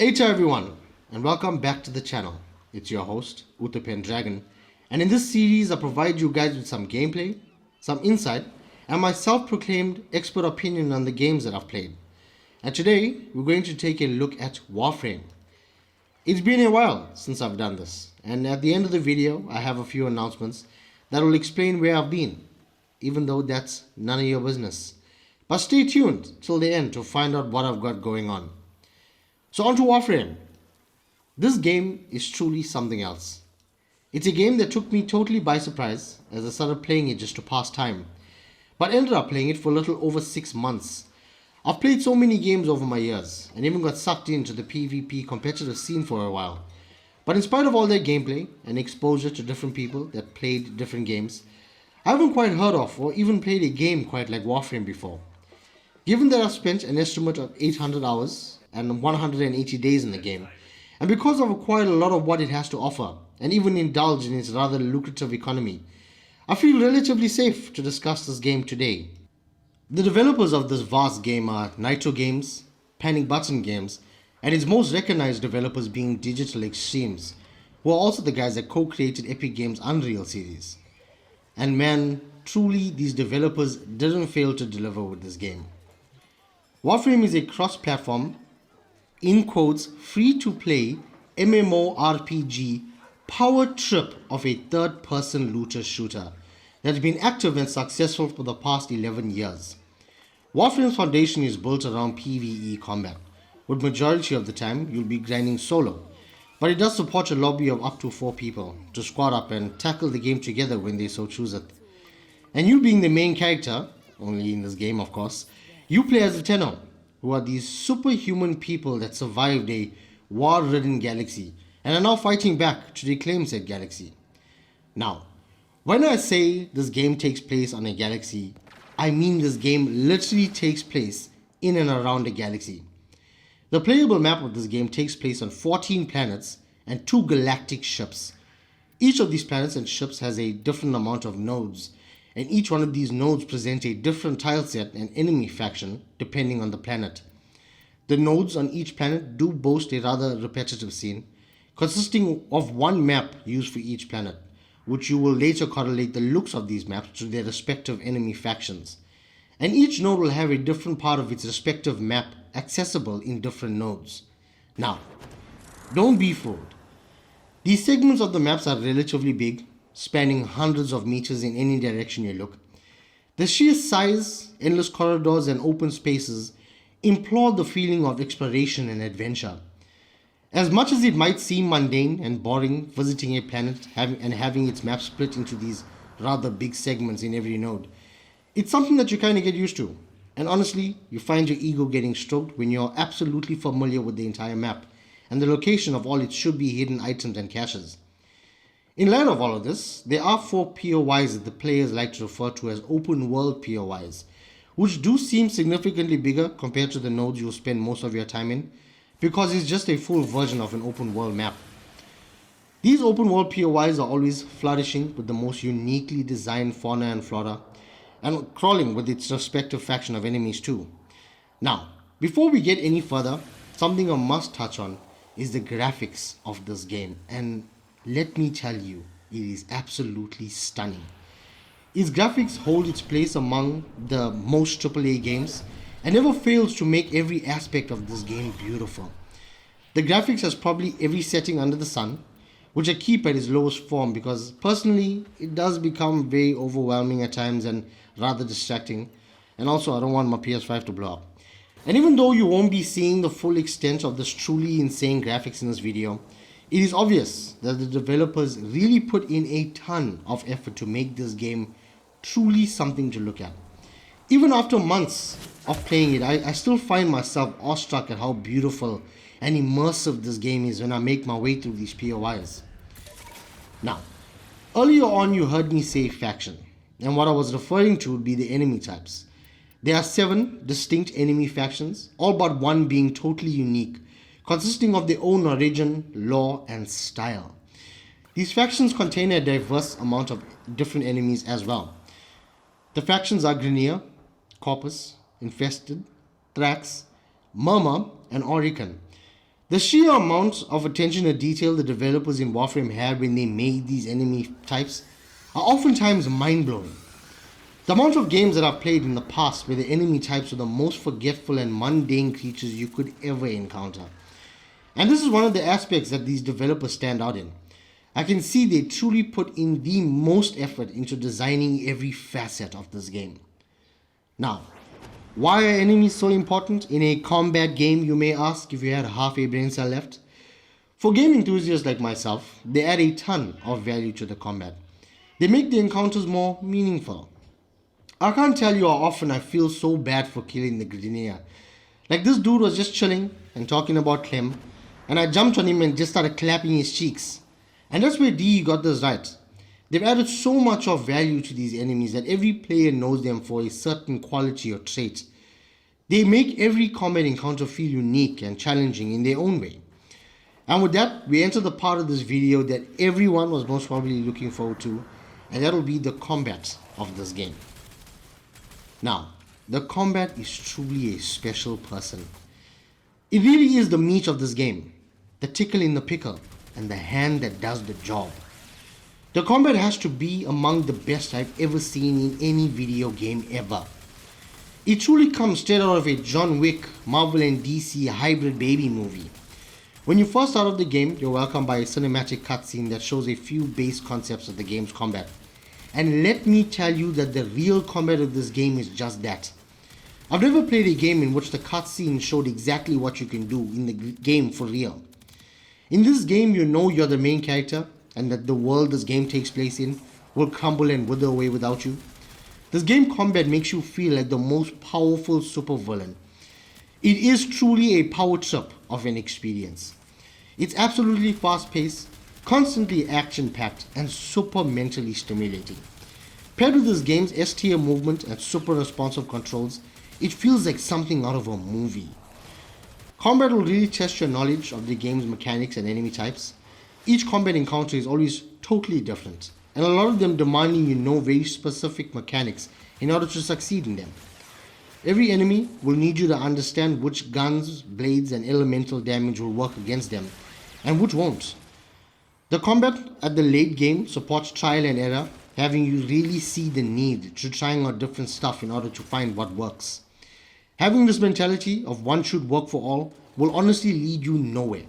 Hey to everyone, and welcome back to the channel. It's your host, Utopian Dragon, and in this series I provide you guys with some gameplay, some insight, and my self-proclaimed expert opinion on the games that I've played. And today, we're going to take a look at Warframe. It's been a while since I've done this, and at the end of the video, I have a few announcements that will explain where I've been, even though that's none of your business. But stay tuned till the end to find out what I've got going on. So on to Warframe. This game is truly something else. It's a game that took me totally by surprise as I started playing it just to pass time, but ended up playing it for a little over 6 months. I've played so many games over my years and even got sucked into the PvP competitive scene for a while. But in spite of all that gameplay and exposure to different people that played different games, I haven't quite heard of or even played a game quite like Warframe before. Given that I've spent an estimate of 800 hours and 180 days in the game, and because I've acquired a lot of what it has to offer and even indulged in its rather lucrative economy, I feel relatively safe to discuss this game today. The developers of this vast game are Nitro Games, Panic Button Games, and its most recognized developers being Digital Extremes, who are also the guys that co-created Epic Games' Unreal series. And man, truly these developers didn't fail to deliver with this game. Warframe is a cross-platform, in quotes, free-to-play MMORPG power trip of a third-person looter shooter that has been active and successful for the past 11 years. Warframe's foundation is built around PvE combat, with majority of the time you'll be grinding solo, but it does support a lobby of up to 4 people to squad up and tackle the game together when they so choose it. And you being the main character, only in this game of course, you play as the Tenno, who are these superhuman people that survived a war-ridden galaxy and are now fighting back to reclaim said galaxy. Now, when I say this game takes place on a galaxy, I mean this game literally takes place in and around a galaxy. The playable map of this game takes place on 14 planets and 2 galactic ships. Each of these planets and ships has a different amount of nodes, and each one of these nodes present a different tileset and enemy faction depending on the planet. The nodes on each planet do boast a rather repetitive scene, consisting of one map used for each planet, which you will later correlate the looks of these maps to their respective enemy factions. And each node will have a different part of its respective map accessible in different nodes. Now, don't be fooled. These segments of the maps are relatively big, spanning hundreds of meters in any direction you look. The sheer size, endless corridors, and open spaces implore the feeling of exploration and adventure. As much as it might seem mundane and boring visiting a planet and having its map split into these rather big segments in every node, it's something that you kind of get used to. And honestly, you find your ego getting stroked when you're absolutely familiar with the entire map and the location of all its should-be hidden items and caches. In light of all of this, there are 4 POIs that the players like to refer to as open world POIs, which do seem significantly bigger compared to the nodes you'll spend most of your time in, because it's just a full version of an open world map. These open world POIs are always flourishing with the most uniquely designed fauna and flora, and crawling with its respective faction of enemies too. Now, before we get any further, something I must touch on is the graphics of this game, and let me tell you, it is absolutely stunning. Its graphics hold its place among the most AAA games and never fails to make every aspect of this game beautiful. The graphics has probably every setting under the sun, which I keep at its lowest form because personally it does become very overwhelming at times and rather distracting, and also I don't want my PS5 to blow up. And even though you won't be seeing the full extent of this truly insane graphics in this video, it is obvious that the developers really put in a ton of effort to make this game truly something to look at. Even after months of playing it, I still find myself awestruck at how beautiful and immersive this game is when I make my way through these POIs. Now, earlier on you heard me say faction, and what I was referring to would be the enemy types. There are 7 distinct enemy factions, all but one being totally unique, consisting of their own origin, lore, and style. These factions contain a diverse amount of different enemies as well. The factions are Grineer, Corpus, Infested, Thrax, Murmur, and Orican. The sheer amount of attention to detail the developers in Warframe had when they made these enemy types are oftentimes mind-blowing. The amount of games that I've played in the past where the enemy types were the most forgetful and mundane creatures you could ever encounter. And this is one of the aspects that these developers stand out in. I can see they truly put in the most effort into designing every facet of this game. Now, why are enemies so important in a combat game, you may ask, if you had half a brain cell left? For game enthusiasts like myself, they add a ton of value to the combat. They make the encounters more meaningful. I can't tell you how often I feel so bad for killing the Grenadier. Like, this dude was just chilling and talking about Clem, and I jumped on him and just started clapping his cheeks. And that's where DE got this right. They've added so much of value to these enemies that every player knows them for a certain quality or trait. They make every combat encounter feel unique and challenging in their own way. And with that, we enter the part of this video that everyone was most probably looking forward to, and that'll be the combat of this game. Now, the combat is truly a special person. It really is the meat of this game, the tickle in the pickle, and the hand that does the job. The combat has to be among the best I've ever seen in any video game ever. It truly comes straight out of a John Wick, Marvel and DC hybrid baby movie. When you first start off the game, you're welcomed by a cinematic cutscene that shows a few base concepts of the game's combat. And let me tell you that the real combat of this game is just that. I've never played a game in which the cutscene showed exactly what you can do in the game for real. In this game, you know you're the main character and that the world this game takes place in will crumble and wither away without you. This game combat makes you feel like the most powerful supervillain. It is truly a power trip of an experience. It's absolutely fast-paced, constantly action-packed, and super mentally stimulating. Paired with this game's S-tier movement and super responsive controls, it feels like something out of a movie. Combat will really test your knowledge of the game's mechanics and enemy types. Each combat encounter is always totally different, and a lot of them demanding you know very specific mechanics in order to succeed in them. Every enemy will need you to understand which guns, blades, and elemental damage will work against them, and which won't. The combat at the late game supports trial and error, having you really see the need to trying out different stuff in order to find what works. Having this mentality of one should work for all will honestly lead you nowhere.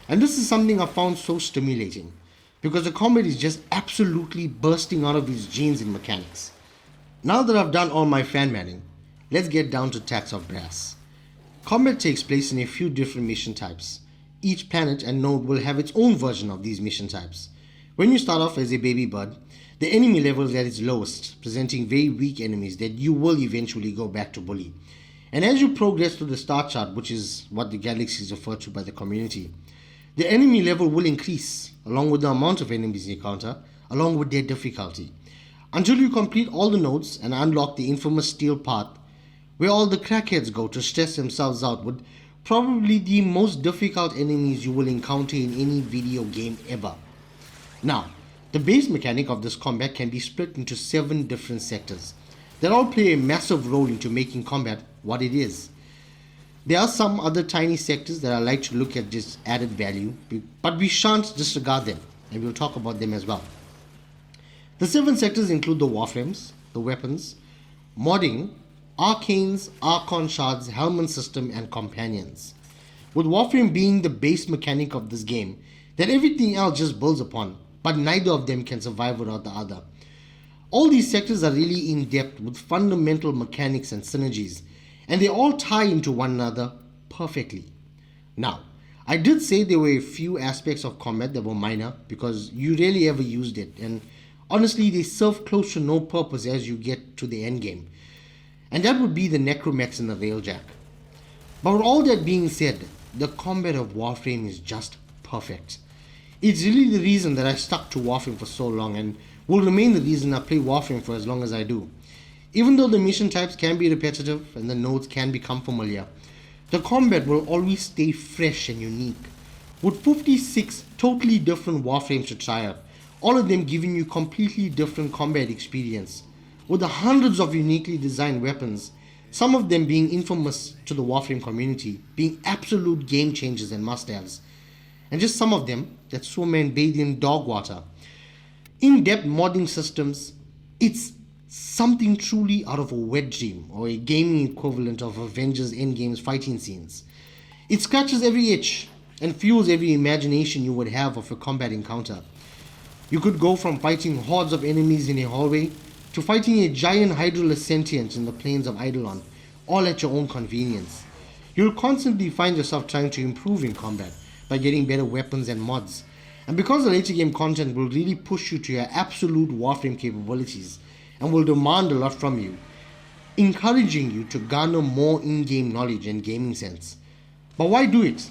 And this is something I found so stimulating, because the combat is just absolutely bursting out of its genes in mechanics. Now that I've done all my fan manning, let's get down to tacks of brass. Combat takes place in a few different mission types. Each planet and node will have its own version of these mission types. When you start off as a baby bird, the enemy level is at its lowest, presenting very weak enemies that you will eventually go back to bully. And as you progress through the star chart, which is what the galaxy is referred to by the community, the enemy level will increase, along with the amount of enemies you encounter, along with their difficulty, until you complete all the nodes and unlock the infamous steel path, where all the crackheads go to stress themselves out with probably the most difficult enemies you will encounter in any video game ever. Now, the base mechanic of this combat can be split into 7 different sectors that all play a massive role into making combat what it is. There are some other tiny sectors that I like to look at just added value, but we shan't disregard them, and we'll talk about them as well. The 7 sectors include the Warframes, the weapons, modding, arcanes, archon shards, helmet system, and companions. With Warframe being the base mechanic of this game that everything else just builds upon, but neither of them can survive without the other. All these sectors are really in depth with fundamental mechanics and synergies, and they all tie into one another perfectly. Now, I did say there were a few aspects of combat that were minor because you rarely ever used it, and honestly they serve close to no purpose as you get to the end game. And that would be the necromechs and the railjack. But with all that being said, the combat of Warframe is just perfect. It's really the reason that I stuck to Warframe for so long and will remain the reason I play Warframe for as long as I do. Even though the mission types can be repetitive and the nodes can become familiar, the combat will always stay fresh and unique. With 56 totally different Warframes to try out, all of them giving you completely different combat experience. With the hundreds of uniquely designed weapons, Some of them being infamous to the Warframe community, being absolute game changers and must-haves, and just some of them that swim and bathe in dog water. In-depth modding systems, it's something truly out of a wet dream or a gaming equivalent of Avengers Endgame's fighting scenes. It scratches every itch and fuels every imagination you would have of a combat encounter. You could go from fighting hordes of enemies in a hallway to fighting a giant hydroless sentient in the plains of Eidolon, all at your own convenience. You'll constantly find yourself trying to improve in combat by getting better weapons and mods. And because the later game content will really push you to your absolute Warframe capabilities and will demand a lot from you, encouraging you to garner more in-game knowledge and gaming sense. But why do it?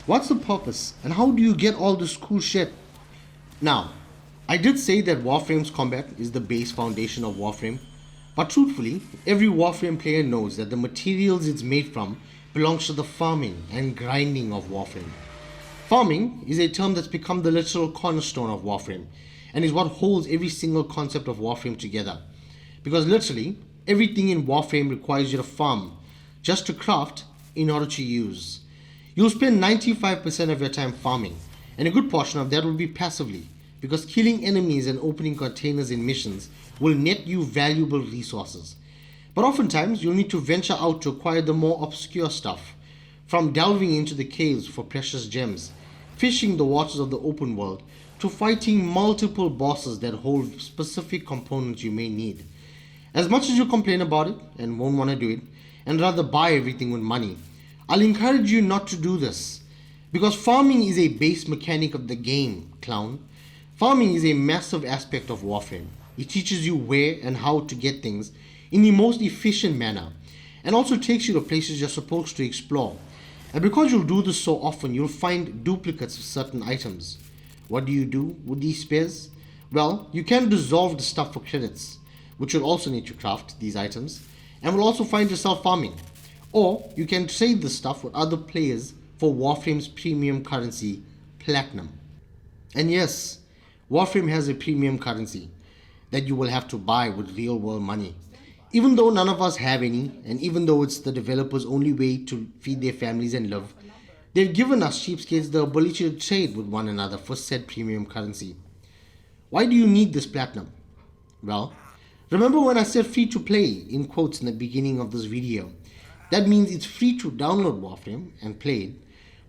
What's the purpose? And how do you get all this cool shit? Now, I did say that Warframe's combat is the base foundation of Warframe, but truthfully, every Warframe player knows that the materials it's made from belongs to the farming and grinding of Warframe. Farming is a term that's become the literal cornerstone of Warframe and is what holds every single concept of Warframe together. Because literally, everything in Warframe requires you to farm just to craft in order to use. You'll spend 95% of your time farming, and a good portion of that will be passively, because killing enemies and opening containers in missions will net you valuable resources. But oftentimes, you'll need to venture out to acquire the more obscure stuff, from delving into the caves for precious gems, fishing the waters of the open world, to fighting multiple bosses that hold specific components you may need. As much as you complain about it and won't want to do it, and rather buy everything with money, I'll encourage you not to do this. Because farming is a base mechanic of the game, clown. Farming is a massive aspect of Warframe. It teaches you where and how to get things in the most efficient manner, and also takes you to places you're supposed to explore. And because you'll do this so often, you'll find duplicates of certain items. What do you do with these spares? Well, you can dissolve the stuff for credits, which you'll also need to craft these items, and will also find yourself farming. Or you can trade the stuff with other players for Warframe's premium currency, Platinum. And yes, Warframe has a premium currency that you will have to buy with real world money. Even though none of us have any, and even though it's the developers' only way to feed their families and live, they've given us cheapskates the ability to trade with one another for said premium currency. Why do you need this platinum? Well, remember when I said free to play in quotes in the beginning of this video? That means it's free to download Warframe and play it,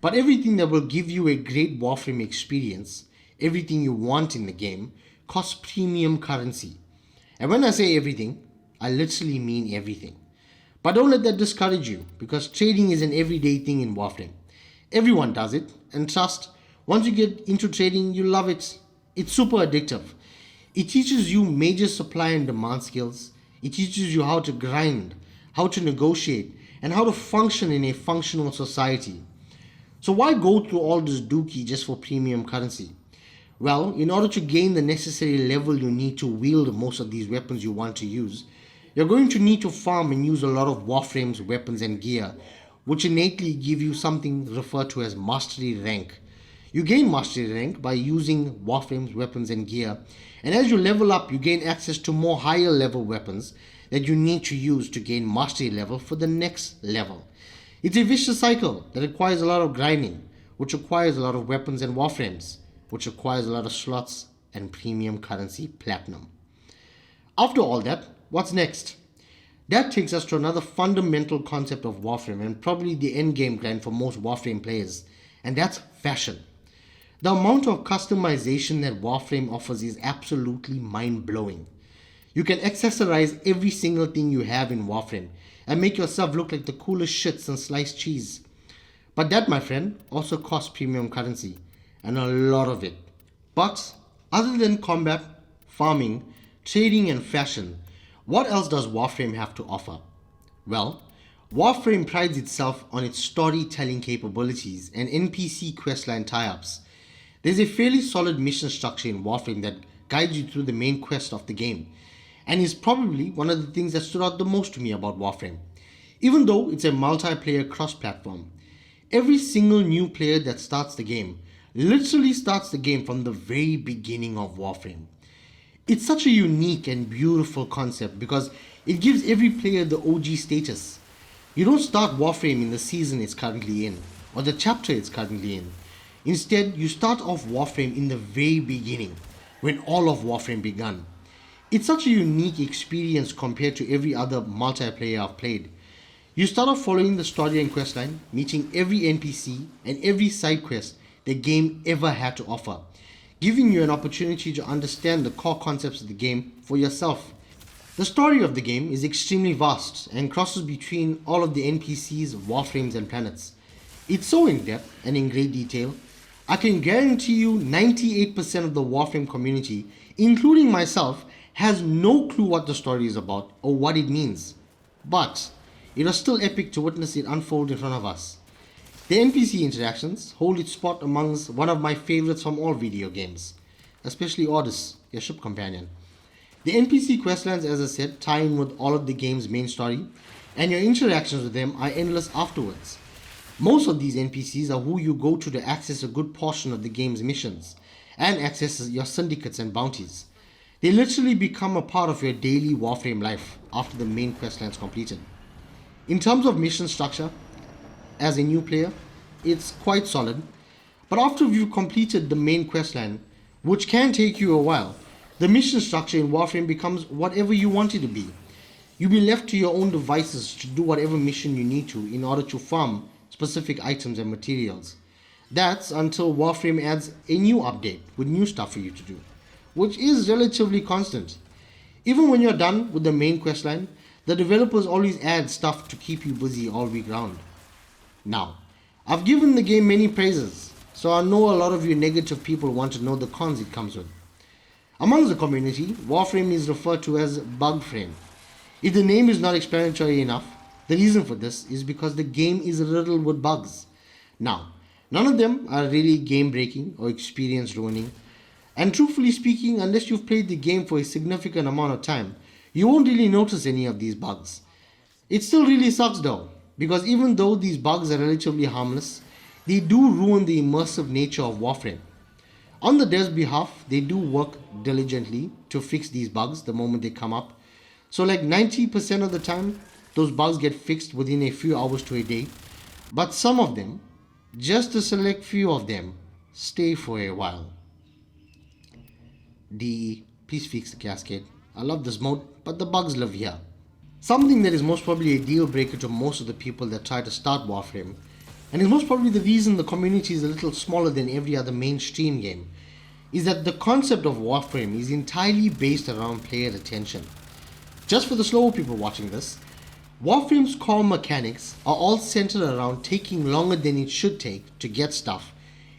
but everything that will give you a great Warframe experience, everything you want in the game, costs premium currency. And when I say everything, I literally mean everything. But don't let that discourage you, because trading is an everyday thing in Warframe. Everyone does it, and trust, once you get into trading, you love it. It's super addictive. It teaches you major supply and demand skills. It teaches you how to grind, how to negotiate, and how to function in a functional society. So why go through all this dookie just for premium currency? Well, in order to gain the necessary level you need to wield most of these weapons you want to use, you're going to need to farm and use a lot of Warframe's weapons and gear, which innately give you something referred to as mastery rank. You gain mastery rank by using Warframe's weapons and gear, and as you level up, you gain access to more higher level weapons that you need to use to gain mastery level for the next level. It's a vicious cycle that requires a lot of grinding, which requires a lot of weapons and Warframes, which requires a lot of slots and premium currency platinum. After all that, what's next? That takes us to another fundamental concept of Warframe and probably the endgame grind for most Warframe players, and that's fashion. The amount of customization that Warframe offers is absolutely mind-blowing. You can accessorize every single thing you have in Warframe and make yourself look like the coolest shits and sliced cheese. But that, my friend, also costs premium currency, and a lot of it. But other than combat, farming, trading and fashion, what else does Warframe have to offer? Well, Warframe prides itself on its storytelling capabilities and NPC questline tie-ups. There's a fairly solid mission structure in Warframe that guides you through the main quest of the game, and is probably one of the things that stood out the most to me about Warframe. Even though it's a multiplayer cross-platform, every single new player that starts the game literally starts the game from the very beginning of Warframe. It's such a unique and beautiful concept because It gives every player the OG status. You don't start Warframe in the season it's currently in, or the chapter it's currently in. Instead, you start off Warframe in the very beginning, when all of Warframe began. It's such a unique experience compared to every other multiplayer I've played. You start off following the story and questline, meeting every NPC and every side quest the game ever had to offer, giving you an opportunity to understand the core concepts of the game for yourself. The story of the game is extremely vast and crosses between all of the NPCs, warframes and planets. It's so in-depth and in great detail, I can guarantee you 98% of the Warframe community, including myself, has no clue what the story is about or what it means. But it was still epic to witness it unfold in front of us. The NPC interactions hold its spot amongst one of my favorites from all video games, especially Ordis, your ship companion. The NPC questlines, as I said, tie in with all of the game's main story, and your interactions with them are endless afterwards. Most of these NPCs are who you go to access a good portion of the game's missions, and access your syndicates and bounties. They literally become a part of your daily Warframe life after the main questline's completed. In terms of mission structure, as a new player, it's quite solid, but after you've completed the main questline, which can take you a while, the mission structure in Warframe becomes whatever you want it to be. You'll be left to your own devices to do whatever mission you need to in order to farm specific items and materials. That's until Warframe adds a new update with new stuff for you to do, which is relatively constant. Even when you're done with the main questline, the developers always add stuff to keep you busy all week round. Now, I've given the game many praises, so I know a lot of you negative people want to know the cons it comes with. Amongst the community, Warframe is referred to as Bugframe. If the name is not explanatory enough, the reason for this is because the game is riddled with bugs. Now, none of them are really game breaking or experience ruining, and truthfully speaking, unless you've played the game for a significant amount of time, you won't really notice any of these bugs. It still really sucks though, because even though these bugs are relatively harmless, they do ruin the immersive nature of Warframe. On the devs' behalf, they do work diligently to fix these bugs the moment they come up. So like 90% of the time, those bugs get fixed within a few hours to a day. But some of them, just a select few of them, stay for a while. DE, please fix the cascade. I love this mode, but the bugs live here. Something that is most probably a deal breaker to most of the people that try to start Warframe, and is most probably the reason the community is a little smaller than every other mainstream game, is that the concept of Warframe is entirely based around player attention. Just for the slower people watching this, Warframe's core mechanics are all centered around taking longer than it should take to get stuff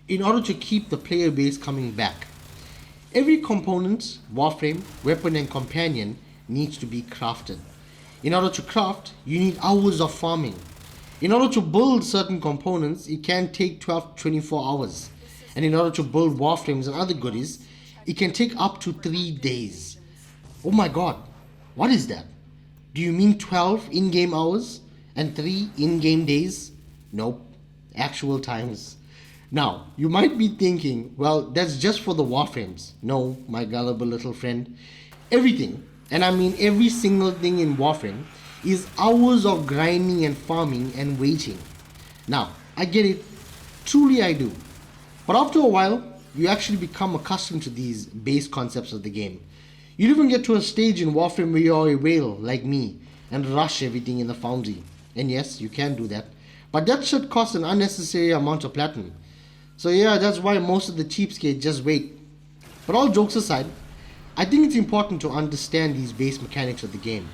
in order to keep the player base coming back. Every component, Warframe, weapon and companion needs to be crafted. In order to craft, you need hours of farming. In order to build certain components, it can take 12 to 24 hours. And in order to build Warframes and other goodies, it can take up to 3 days. Oh my god, what is that? Do you mean 12 in-game hours and 3 in-game days? Nope, actual times. Now, you might be thinking, well, that's just for the Warframes. No, my gullible little friend. Everything, and I mean every single thing in Warframe, is hours of grinding and farming and waiting. Now, I get it. Truly I do. But after a while, you actually become accustomed to these base concepts of the game. You'll even get to a stage in Warframe where you're a whale like me and rush everything in the foundry. And yes, you can do that. But that should cost an unnecessary amount of platinum. So yeah, that's why most of the cheapskates just wait. But all jokes aside, I think it's important to understand these base mechanics of the game.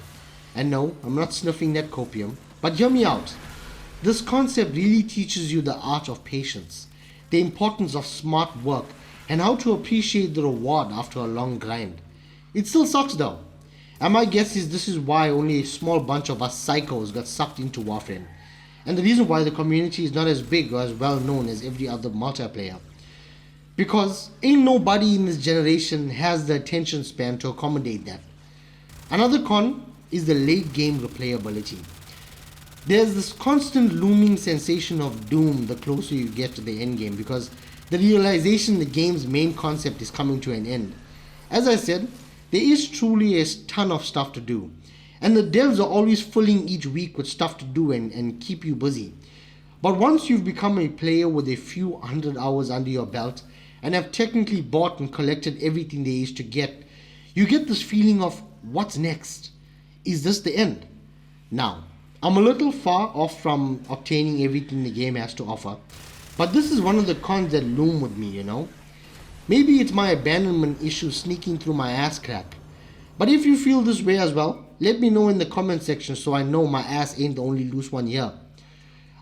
And no, I'm not sniffing that copium, but hear me out. This concept really teaches you the art of patience, the importance of smart work, and how to appreciate the reward after a long grind. It still sucks though. And my guess is this is why only a small bunch of us psychos got sucked into Warframe. And the reason why the community is not as big or as well known as every other multiplayer. Because ain't nobody in this generation has the attention span to accommodate that. Another con is the late game replayability. There's this constant looming sensation of doom the closer you get to the end game, because the realization the game's main concept is coming to an end. As I said, there is truly a ton of stuff to do, And the devs are always filling each week with stuff to do and keep you busy. But once you've become a player with a few hundred hours under your belt and have technically bought and collected everything there is to get, you get this feeling of what's next? Is this the end? Now, I'm a little far off from obtaining everything the game has to offer, but this is one of the cons that loom with me, you know? Maybe it's my abandonment issue sneaking through my ass crack. But if you feel this way as well, let me know in the comment section so I know my ass ain't the only loose one here.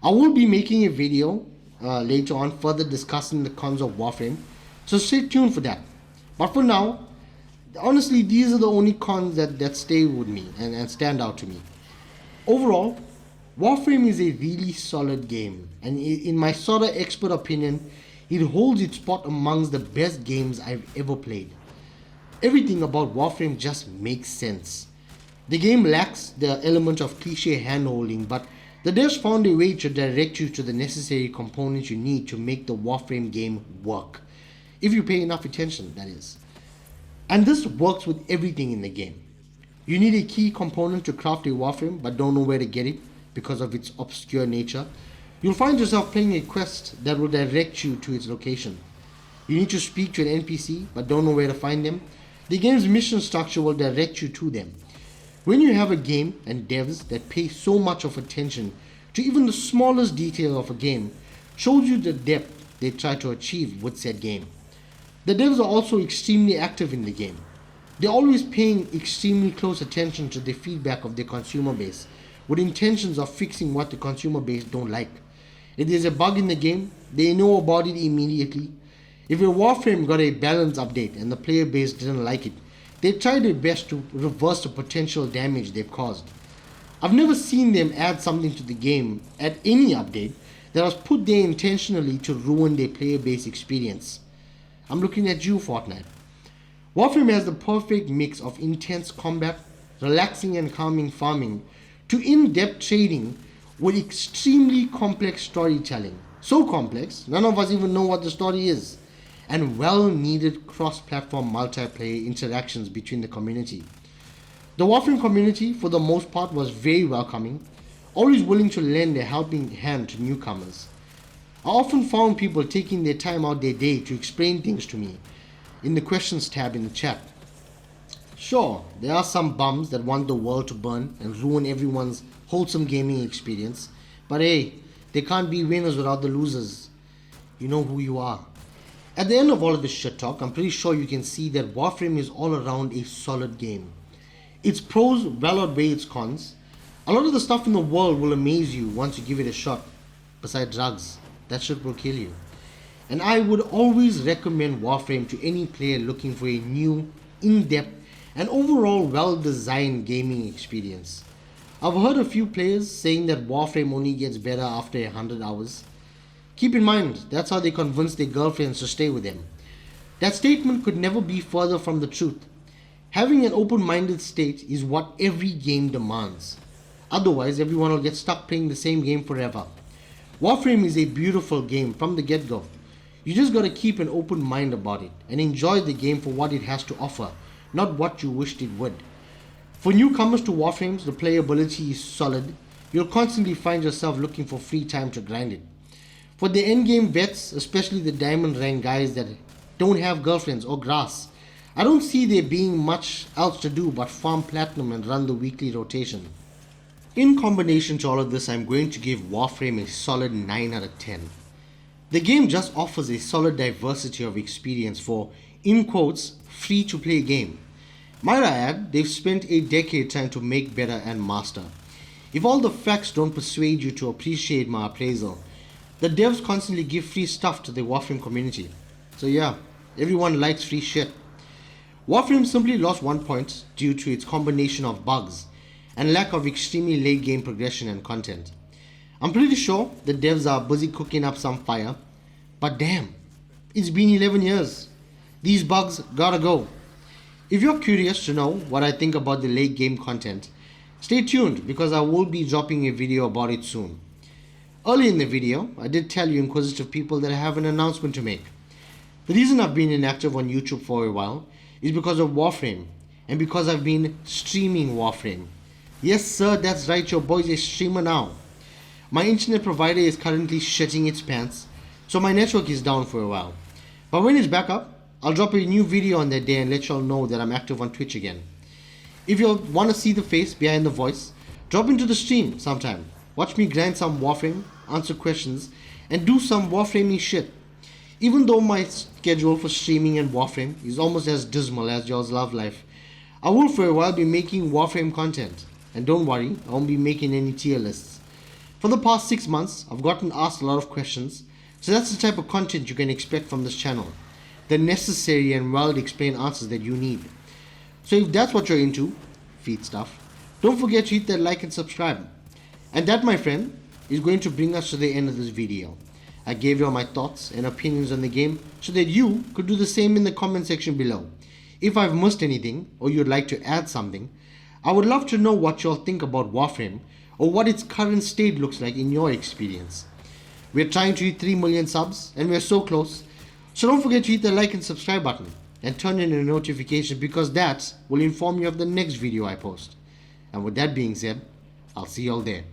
I will be making a video later on further discussing the cons of Warframe, so stay tuned for that. But for now, honestly, these are the only cons that stay with me and stand out to me. Overall, Warframe is a really solid game, and in my sort of expert opinion, it holds its spot amongst the best games I've ever played. Everything about Warframe just makes sense. The game lacks the element of cliche handholding, but the devs found a way to direct you to the necessary components you need to make the Warframe game work. If you pay enough attention, that is. And this works with everything in the game. You need a key component to craft a Warframe but don't know where to get it because of its obscure nature. You'll find yourself playing a quest that will direct you to its location. You need to speak to an NPC but don't know where to find them. The game's mission structure will direct you to them. When you have a game and devs that pay so much of attention to even the smallest detail of a game, shows you the depth they try to achieve with said game. The devs are also extremely active in the game. They're always paying extremely close attention to the feedback of their consumer base, with intentions of fixing what the consumer base don't like. If there's a bug in the game, they know about it immediately. If a Warframe got a balance update and the player base didn't like it, they try their best to reverse the potential damage they've caused. I've never seen them add something to the game at any update that was put there intentionally to ruin their player base experience. I'm looking at you, Fortnite. Warframe has the perfect mix of intense combat, relaxing and calming farming, to in-depth trading with extremely complex storytelling. So complex, none of us even know what the story is. And well-needed cross-platform multiplayer interactions between the community. The Warframe community, for the most part, was very welcoming, always willing to lend a helping hand to newcomers. I often found people taking their time out their day to explain things to me in the questions tab in the chat. Sure, there are some bums that want the world to burn and ruin everyone's wholesome gaming experience, but hey, there can't be winners without the losers. You know who you are. At the end of all of this shit talk, I'm pretty sure you can see that Warframe is all around a solid game. Its pros well outweigh its cons. A lot of the stuff in the world will amaze you once you give it a shot. Besides drugs, that shit will kill you. And I would always recommend Warframe to any player looking for a new, in-depth, and overall well-designed gaming experience. I've heard a few players saying that Warframe only gets better after 100 hours. Keep in mind, that's how they convince their girlfriends to stay with them. That statement could never be further from the truth. Having an open-minded state is what every game demands. Otherwise, everyone will get stuck playing the same game forever. Warframe is a beautiful game from the get-go. You just gotta keep an open mind about it and enjoy the game for what it has to offer, not what you wished it would. For newcomers to Warframes, the playability is solid. You'll constantly find yourself looking for free time to grind it. For the endgame vets, especially the diamond rank guys that don't have girlfriends or grass, I don't see there being much else to do but farm platinum and run the weekly rotation. In combination to all of this, I'm going to give Warframe a solid 9 out of 10. The game just offers a solid diversity of experience for, in quotes, free to play game. Might I add, they've spent a decade trying to make better and master. If all the facts don't persuade you to appreciate my appraisal, the devs constantly give free stuff to the Warframe community. So yeah, everyone likes free shit. Warframe simply lost 1 point due to its combination of bugs and lack of extremely late game progression and content. I'm pretty sure the devs are busy cooking up some fire, but damn, it's been 11 years. These bugs gotta go. If you're curious to know what I think about the late game content, stay tuned because I will be dropping a video about it soon. Early in the video, I did tell you inquisitive people that I have an announcement to make. The reason I've been inactive on YouTube for a while is because of Warframe and because I've been streaming Warframe. Yes sir, that's right, your boy's a streamer now. My internet provider is currently shitting its pants, so my network is down for a while. But when it's back up, I'll drop a new video on that day and let y'all know that I'm active on Twitch again. If you want to see the face behind the voice, drop into the stream sometime. Watch me grind some Warframe, answer questions, and do some Warframey shit. Even though my schedule for streaming and Warframe is almost as dismal as y'all's love life, I will for a while be making Warframe content. And don't worry, I won't be making any tier lists. For the past 6 months, I've gotten asked a lot of questions, so that's the type of content you can expect from this channel. The necessary and well-explained answers that you need. So if that's what you're into, feed stuff, don't forget to hit that like and subscribe. And that, my friend, is going to bring us to the end of this video. I gave you all my thoughts and opinions on the game so that you could do the same in the comment section below. If I've missed anything or you'd like to add something, I would love to know what y'all think about Warframe or what its current state looks like in your experience. We're trying to hit 3 million subs and we're so close, so don't forget to hit the like and subscribe button and turn in a notification because that will inform you of the next video I post. And with that being said, I'll see y'all there.